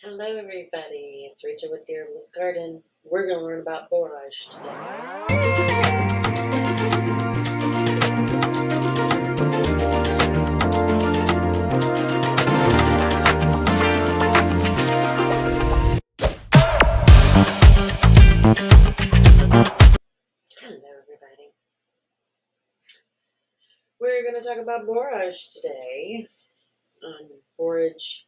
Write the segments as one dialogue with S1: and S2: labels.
S1: Hello, everybody. It's Rachel with the Herbalist Garden. We're going to learn about borage today. Hello, everybody. We're going to talk about borage today. Borage,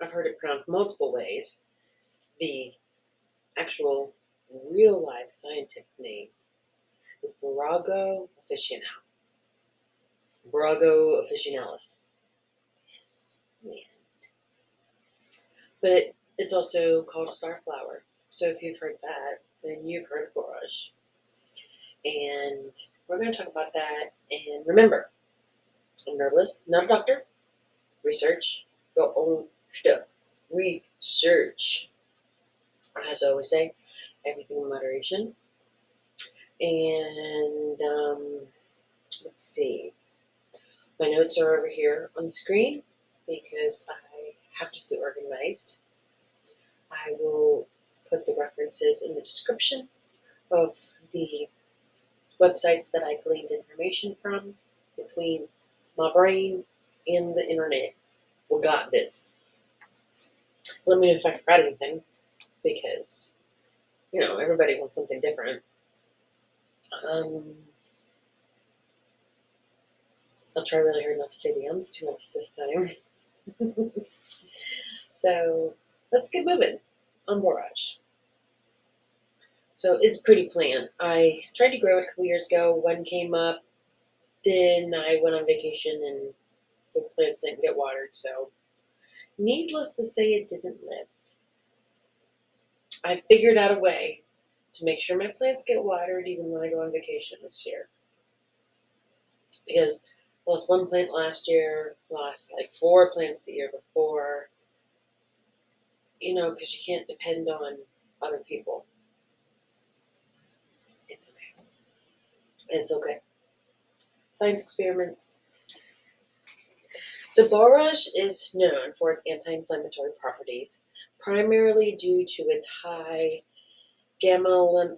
S1: I've heard it pronounced multiple ways. The actual real life scientific name is Borago officinalis. Yes, man. But it's also called Starflower. So if you've heard that, then you've heard of borage. And we're going to talk about that. And remember, I'm a herbalist, not a doctor. Research your own stuff. Research. As I always say, everything in moderation. And let's see. My notes are over here on the screen because I have to stay organized. I will put the references in the description of the websites that I gleaned information from between my brain and the internet. We got this. Let me know if I forgot anything because, everybody wants something different. Um, I'll try really hard not to say the ums too much this time. So let's get moving on borage. So it's a pretty plant. I tried to grow it a couple years ago. One came up, then I went on vacation and the plants didn't get watered. So needless to say, it didn't live. I figured out a way to make sure my plants get watered even when I go on vacation this year. Because I lost one plant last year, lost like 4 plants the year before, because you can't depend on other people. It's okay. It's okay. Science experiments. So borage is known for its anti-inflammatory properties, primarily due to its high gamma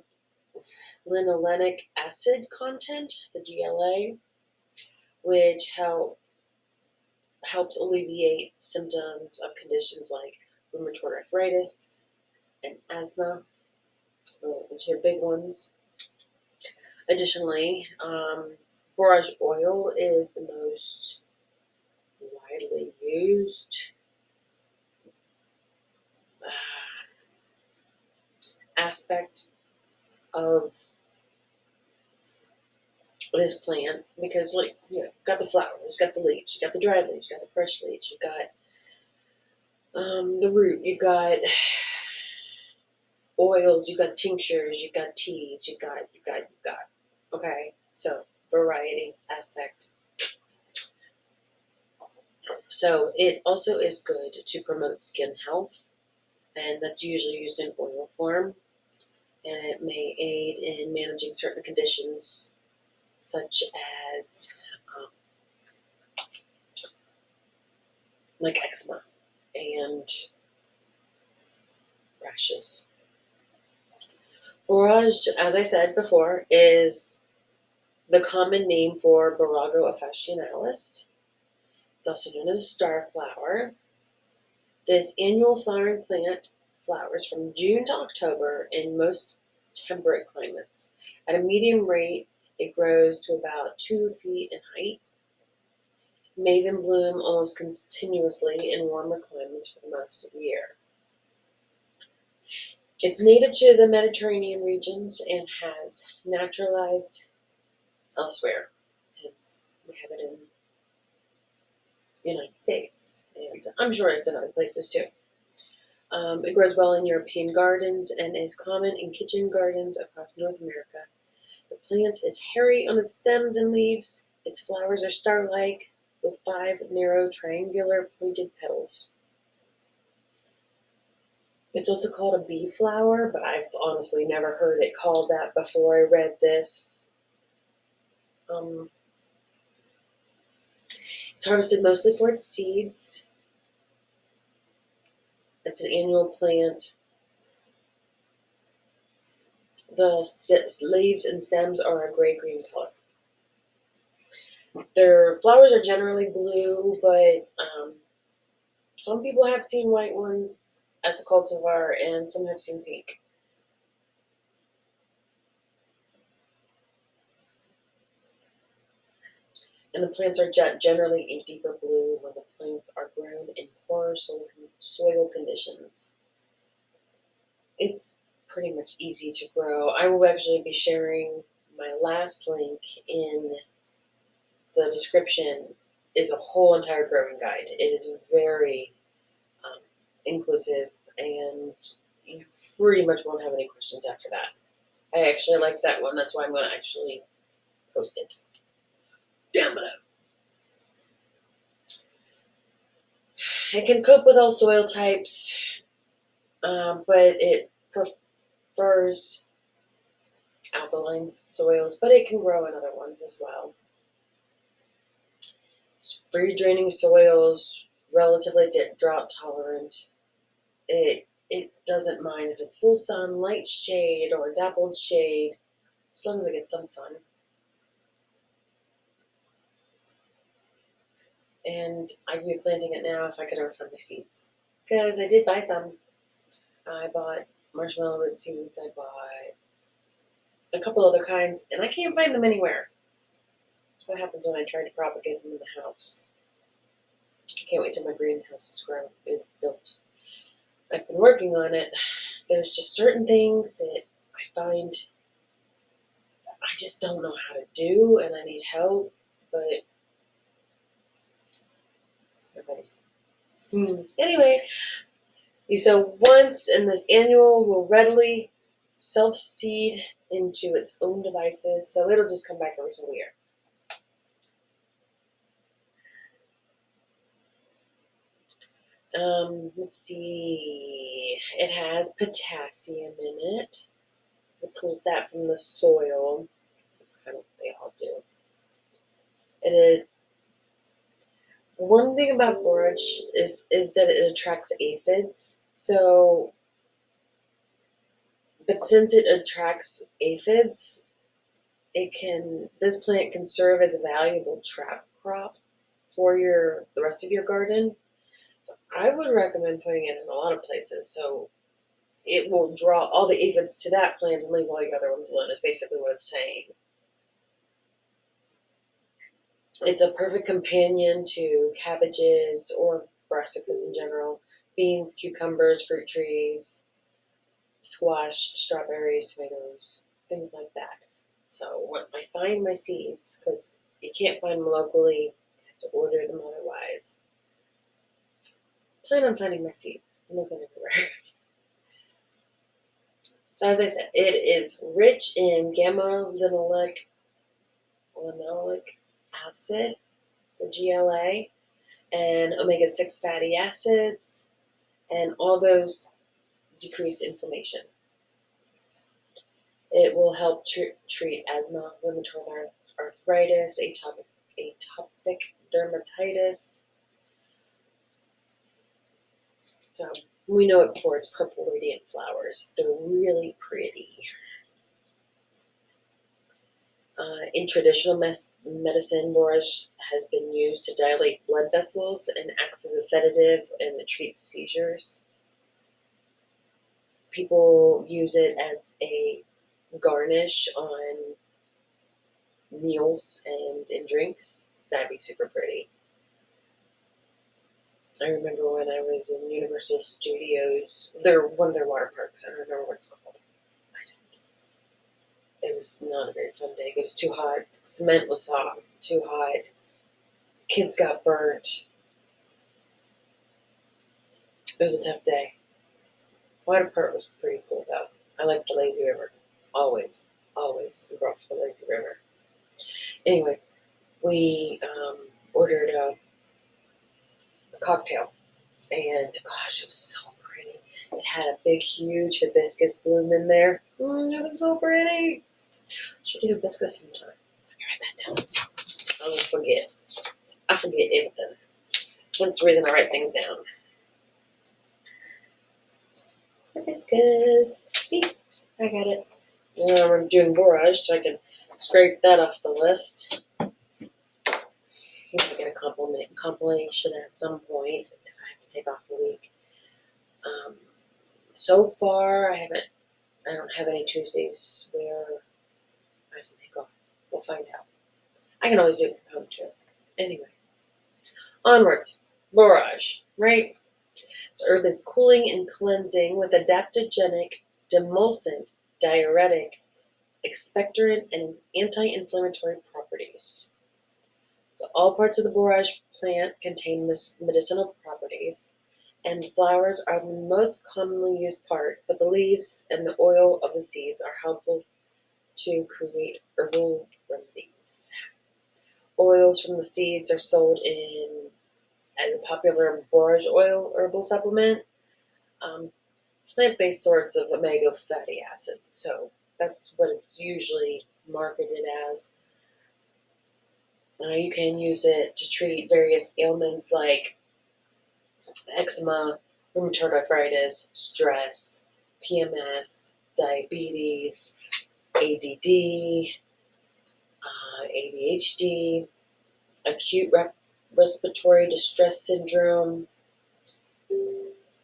S1: linolenic acid content, the GLA, which helps alleviate symptoms of conditions like rheumatoid arthritis and asthma. Those are the 2 big ones. Additionally, borage oil is the most widely used aspect of this plant because, you've got the flowers, you've got the leaves, you've got the dried leaves, you've got the fresh leaves, you've got the root, you've got oils, you've got tinctures, you've got teas, you've got. Okay, so variety aspect. So it also is good to promote skin health, and that's usually used in oil form, and it may aid in managing certain conditions such as like eczema and rashes. Borage, as I said before, is the common name for Borago officinalis. It's also known as a starflower. This annual flowering plant flowers from June to October in most temperate climates. At a medium rate, it grows to about 2 feet in height. It may even bloom almost continuously in warmer climates for most of the year. It's native to the Mediterranean regions and has naturalized elsewhere. Hence, we have it in the United States, and I'm sure it's in other places too. It grows well in European gardens and is common in kitchen gardens across North America. The plant is hairy on its stems and leaves. Its flowers are star-like with 5 narrow triangular pointed petals. It's also called a bee flower, but I've honestly never heard it called that before I read this. It's harvested mostly for its seeds. It's an annual plant. The leaves and stems are a gray-green color. Their flowers are generally blue, but some people have seen white ones as a cultivar, and some have seen pink. And the plants are generally a deeper blue when the plants are grown in poor soil conditions. It's pretty much easy to grow. I will actually be sharing my last link in the description is a whole entire growing guide. It is very inclusive, and you pretty much won't have any questions after that. I actually liked that one. That's why I'm going to actually post it down below. It can cope with all soil types, but it prefers alkaline soils, but it can grow in other ones as well. Free draining soils, relatively drought tolerant. It doesn't mind if it's full sun, light shade, or dappled shade, as long as it gets some sun. And I could be planting it now if I could ever find my seeds. Because I did buy some. I bought marshmallow root seeds, I bought a couple other kinds, and I can't find them anywhere. That's what happens when I try to propagate them in the house. I can't wait till my greenhouse is built. I've been working on it. There's just certain things that I find I just don't know how to do, and I need help, but everybody's. Anyway, so once in this annual will readily self-seed into its own devices, so it'll just come back every single year. Let's see. It has potassium in it. It pulls that from the soil. That's kind of what they all do. It is one thing about borage is that it attracts aphids. So, but since it attracts aphids, this plant can serve as a valuable trap crop for the rest of your garden. So I would recommend putting it in a lot of places so it will draw all the aphids to that plant and leave all your other ones alone, is basically what it's saying. It's a perfect companion to cabbages or brassicas in general, beans, cucumbers, fruit trees, squash, strawberries, tomatoes, things like that. So when I find my seeds, because you can't find them locally, you have to order them otherwise. Plan on finding my seeds. I'm looking everywhere. So as I said, it is rich in gamma-linolenic acid, the GLA, and omega-6 fatty acids, and all those decrease inflammation. It will help treat asthma, rheumatoid arthritis, atopic dermatitis. So we know it for its purple radiant flowers. They're really pretty. In traditional medicine, borage has been used to dilate blood vessels and acts as a sedative and it treats seizures. People use it as a garnish on meals and in drinks. That'd be super pretty. I remember when I was in Universal Studios, one of their water parks. I don't remember what it's called. It was not a very fun day. It was too hot. The cement was soft, too hot. Kids got burnt. It was a tough day. Water park was pretty cool though. I liked the lazy river. Always, always go for the lazy river. Anyway, we ordered a cocktail, and gosh, it was so pretty. It had a big, huge hibiscus bloom in there. It was so pretty. Should do hibiscus sometime. Let me write that down. I will forget. I forget everything. That's the reason I write things down. Hibiscus. See, I got it. I'm doing borage, so I can scrape that off the list. You might get a compilation at some point if I have to take off a week. So far, I don't have any Tuesdays where I have to take off. We'll find out. I can always do it from home too. Anyway, onwards. Borage, right? This herb is cooling and cleansing with adaptogenic, demulcent, diuretic, expectorant, and anti-inflammatory properties. So all parts of the borage plant contain medicinal properties, and flowers are the most commonly used part, but the leaves and the oil of the seeds are helpful to create herbal remedies. Oils from the seeds are sold in as a popular borage oil herbal supplement, um, plant-based sorts of omega fatty acids. So that's what it's usually marketed as. You can use it to treat various ailments like eczema, rheumatoid arthritis, stress, PMS, diabetes, ADD, ADHD, acute respiratory distress syndrome,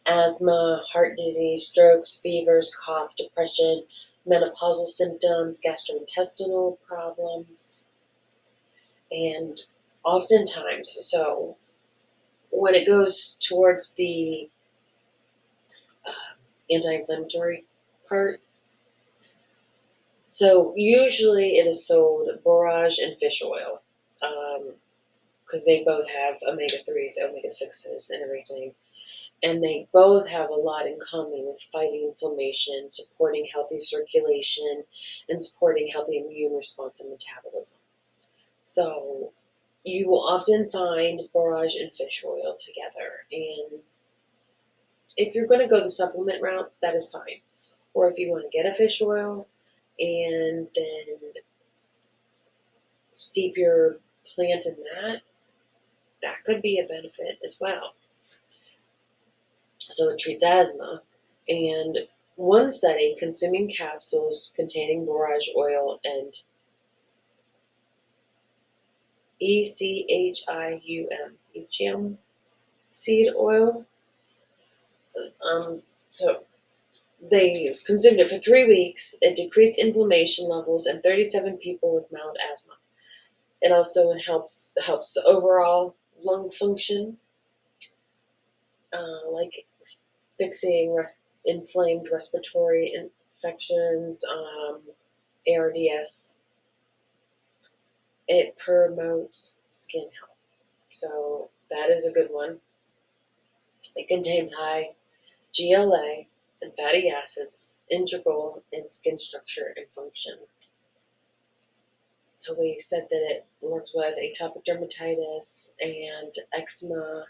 S1: asthma, heart disease, strokes, fevers, cough, depression, menopausal symptoms, gastrointestinal problems, and oftentimes, so when it goes towards the anti-inflammatory part, so usually it is sold borage and fish oil, because they both have omega-3s, omega-6s, and everything. And they both have a lot in common with fighting inflammation, supporting healthy circulation, and supporting healthy immune response and metabolism. So you will often find borage and fish oil together. And if you're going to go the supplement route, that is fine. Or if you want to get a fish oil and then steep your plant in that, that could be a benefit as well. So it treats asthma. And one study consuming capsules containing borage oil and echim seed oil. So they consumed it for 3 weeks. It decreased inflammation levels in 37 people with mild asthma. It also helps overall lung function, like fixing inflamed respiratory infections, ARDS. It promotes skin health. So that is a good one. It contains high GLA and fatty acids, integral in skin structure and function. So we said that it works with atopic dermatitis and eczema,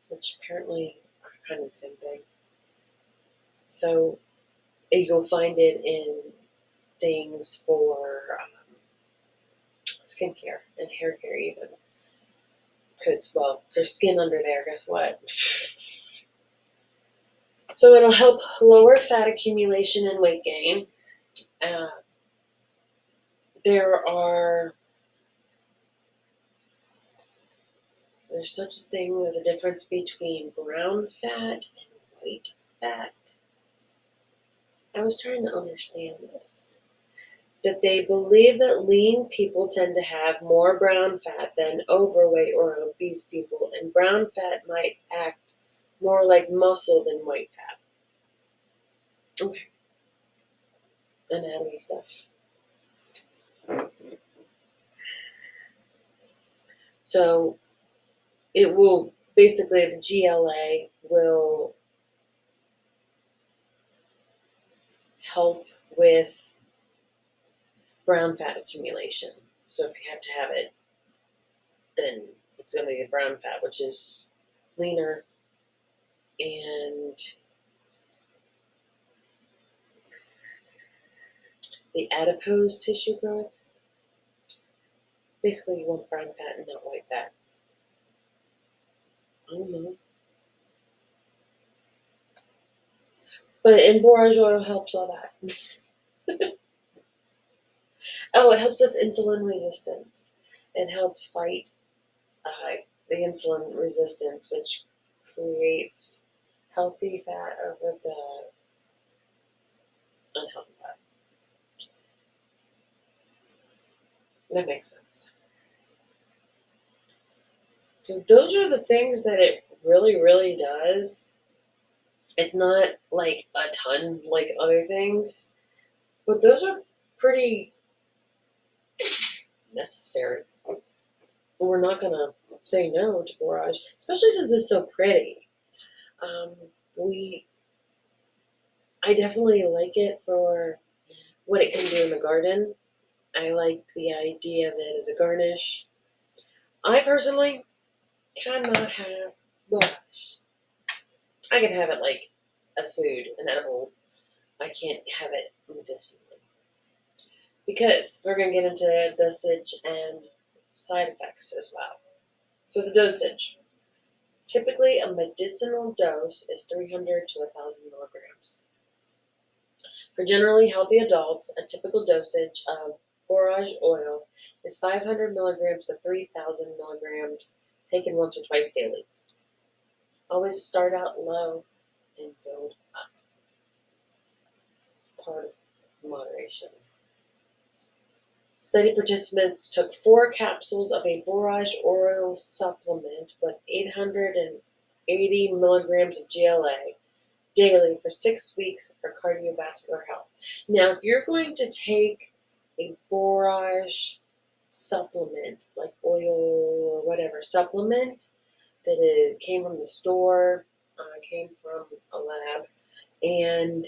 S1: which apparently are kind of the same thing. So you'll find it in things for skincare and hair care even. Because, well, there's skin under there, guess what? So it'll help lower fat accumulation and weight gain. Uh, there's such a thing as a difference between brown fat and white fat. I was trying to understand this. That they believe that lean people tend to have more brown fat than overweight or obese people, and brown fat might act more like muscle than white fat. Okay, anatomy stuff. So it will basically, the GLA will help with brown fat accumulation. So if you have to have it, then it's going to be the brown fat, which is leaner and the adipose tissue growth. Basically, you want brown fat and not white fat. I don't know. and borage oil helps all that. Oh, it helps with insulin resistance. It helps fight uh, the insulin resistance, which creates healthy fat over the unhealthy fat. That makes sense. So those are the things that it really, really does. It's not like a ton like other things, but those are pretty necessary. We're not gonna say no to borage, especially since it's so pretty. Um, we, I definitely like it for what it can do in the garden. I like the idea of it as a garnish. I personally cannot have borage. I can have it like as food, an edible. I can't have it medicinally because we're going to get into dosage and side effects as well. So the dosage. Typically, a medicinal dose is 300 to 1,000 milligrams. For generally healthy adults, a typical dosage of borage oil is 500 milligrams to 3,000 milligrams taken once or twice daily. Always start out low and build up. It's part of moderation. Study participants took 4 capsules of a borage oil supplement with 880 milligrams of GLA daily for 6 weeks for cardiovascular health. Now, if you're going to take a borage supplement, like oil or whatever supplement, that it came from the store, came from a lab, and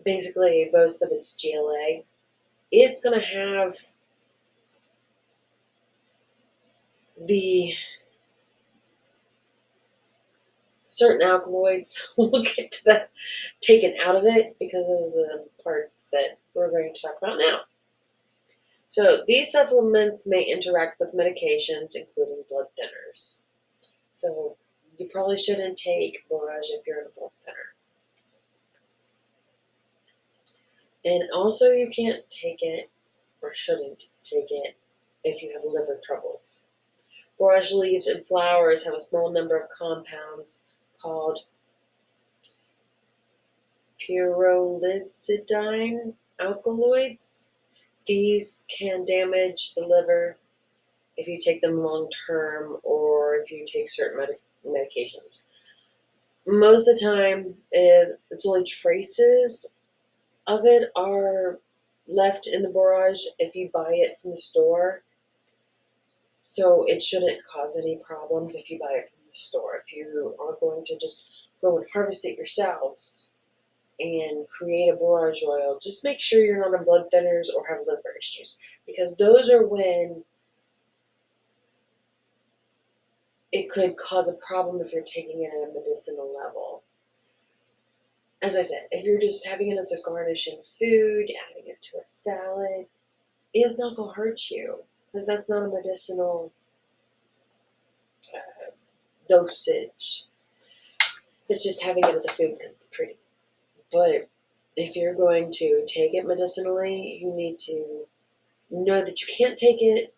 S1: basically it boasts of its GLA, it's going to have the certain alkaloids, we'll get to that, taken out of it because of the parts that we're going to talk about now. So these supplements may interact with medications, including blood thinners. So you probably shouldn't take Borage if you're on a blood thinner. And also you can't take it, or shouldn't take it, if you have liver troubles. Borage leaves and flowers have a small number of compounds called pyrrolizidine alkaloids. These can damage the liver if you take them long term or if you take certain medications. Most of the time, it's only traces of it are left in the borage if you buy it from the store. So it shouldn't cause any problems if you buy it from the store. If you are going to just go and harvest it yourselves and create a borage oil, just make sure you're not on blood thinners or have liver issues, because those are when it could cause a problem if you're taking it at a medicinal level. As I said, if you're just having it as a garnish in food, adding it to a salad, it's not going to hurt you because that's not a medicinal dosage. It's just having it as a food because it's pretty. But if you're going to take it medicinally, you need to know that you can't take it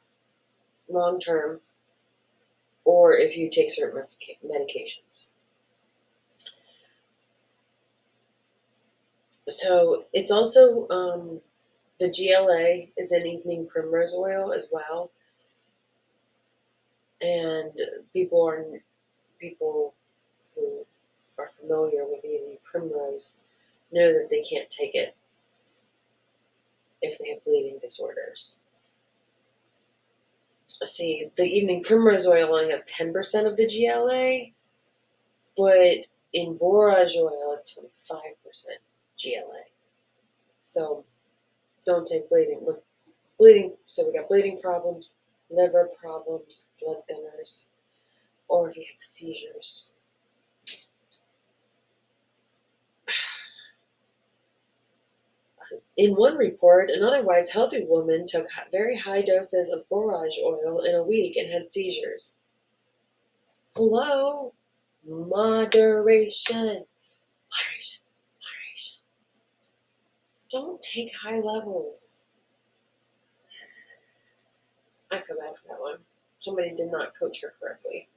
S1: long term or if you take certain medications. So it's also the GLA is in evening primrose oil as well, and people who are familiar with evening primrose know that they can't take it if they have bleeding disorders. See, the evening primrose oil only has 10% of the GLA, but in borage oil it's 25% GLA. So don't take bleeding. With bleeding, so we got bleeding problems, liver problems, blood thinners, or if you have seizures. In one report, an otherwise healthy woman took very high doses of borage oil in a week and had seizures. Hello? Moderation. Moderation, moderation. Don't take high levels. I feel bad for that one. Somebody did not coach her correctly.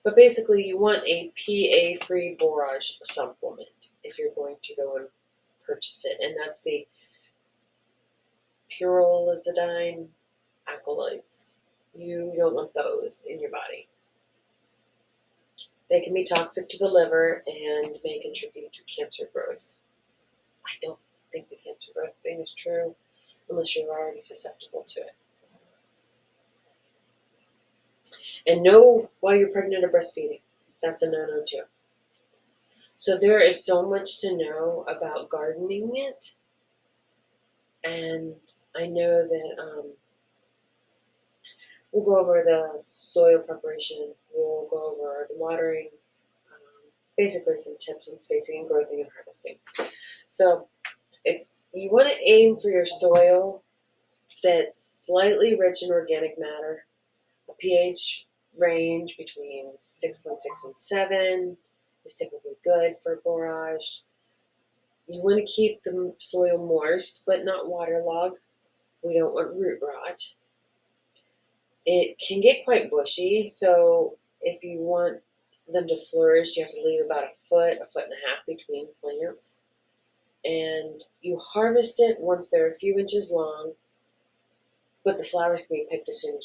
S1: But basically, you want a PA-free borage supplement if you're going to go and purchase it. And that's the pyrrolizidine alkaloids. You don't want those in your body. They can be toxic to the liver and may contribute to cancer growth. I don't think the cancer growth thing is true unless you're already susceptible to it. And know while you're pregnant or breastfeeding. That's a no-no too. So there is so much to know about gardening it. And I know that we'll go over the soil preparation. We'll go over the watering. Basically some tips on spacing and growing and harvesting. So if you want to aim for your soil that's slightly rich in organic matter, a pH range between 6.6 and 7 is typically good for borage. You want to keep the soil moist but not waterlogged. We don't want root rot. It can get quite bushy, so if you want them to flourish, you have to leave about a foot and a half between plants. And you harvest it once they're a few inches long, but the flowers can be picked as soon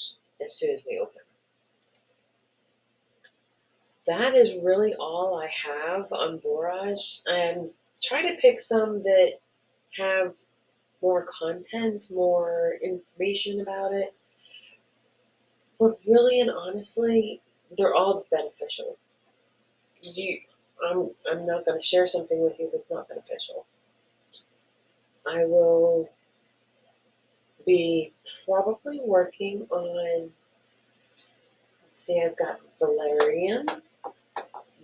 S1: as they open. That is really all I have on borage. And try to pick some that have more content, more information about it. But really and honestly, they're all beneficial. I'm not going to share something with you that's not beneficial. I will be probably working on, let's see, I've got valerian,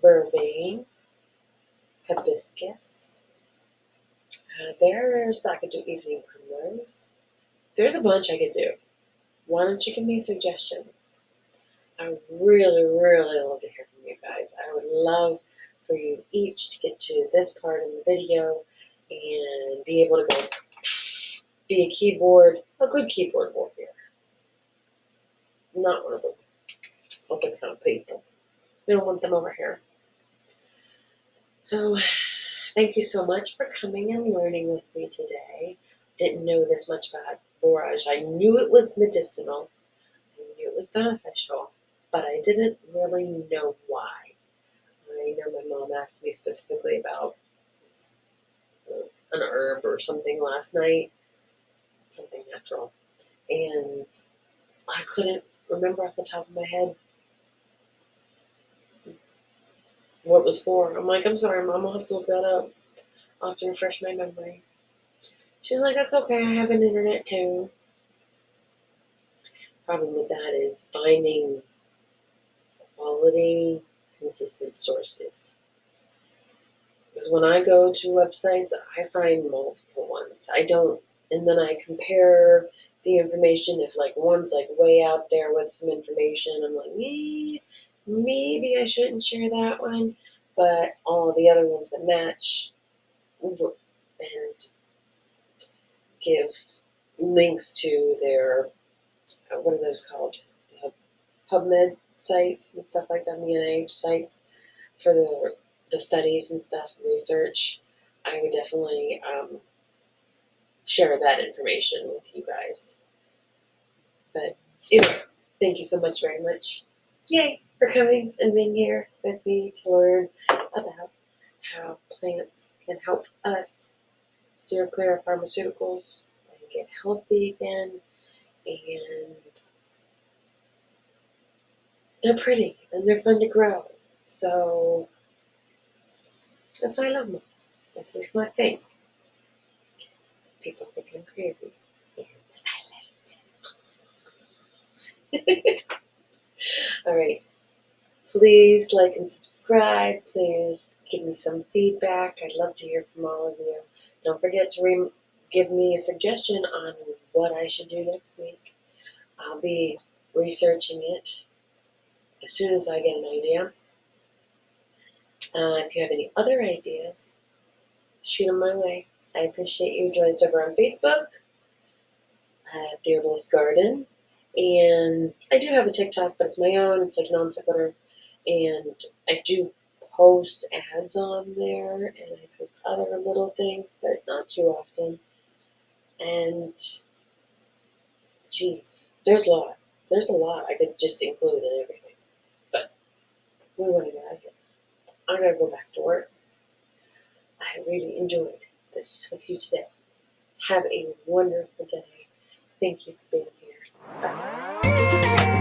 S1: vervain, hibiscus. I could do evening primrose. There's a bunch I could do. Why don't you give me a suggestion? I would really, really love to hear from you guys. I would love for you each to get to this part of the video and be able to go be a good keyboard warrior. Not one of them other kind of people. We don't want them over here. So thank you so much for coming and learning with me today. Didn't know this much about borage. I knew it was medicinal. I knew it was beneficial, but I didn't really know why. I know my mom asked me specifically about an herb or something last night, something natural, and I couldn't remember off the top of my head what it was for. I'm like, I'm sorry, Mom, I'll have to look that up. I'll have to refresh my memory. She's like, that's okay, I have an internet too. Problem with that is finding quality, consistent sources. Because when I go to websites, I find multiple ones. And then I compare the information. If like one's like way out there with some information, I'm like, maybe I shouldn't share that one. But all the other ones that match and give links to their, what are those called? The PubMed sites and stuff like that, the NIH sites for the studies and stuff, research. I would definitely share that information with you guys. But anyway, thank you so much very much. Yay for coming and being here with me to learn about how plants can help us steer clear of pharmaceuticals and get healthy again. And they're pretty and they're fun to grow. So that's why I love them. That's my thing. People think I'm crazy. And I love it. All right. Please like and subscribe. Please give me some feedback. I'd love to hear from all of you. Don't forget to give me a suggestion on what I should do next week. I'll be researching it as soon as I get an idea. If you have any other ideas, shoot them my way. I appreciate you joining us over on Facebook at The Herbalist Garden. And I do have a TikTok, but it's my own. It's like non sequitur. And I do post ads on there, and I post other little things, but not too often. And, geez, there's a lot. There's a lot I could just include in everything. But we want to get out of here. I'm going to go back to work. I really enjoyed this with you today. Have a wonderful day. Thank you for being here. Bye.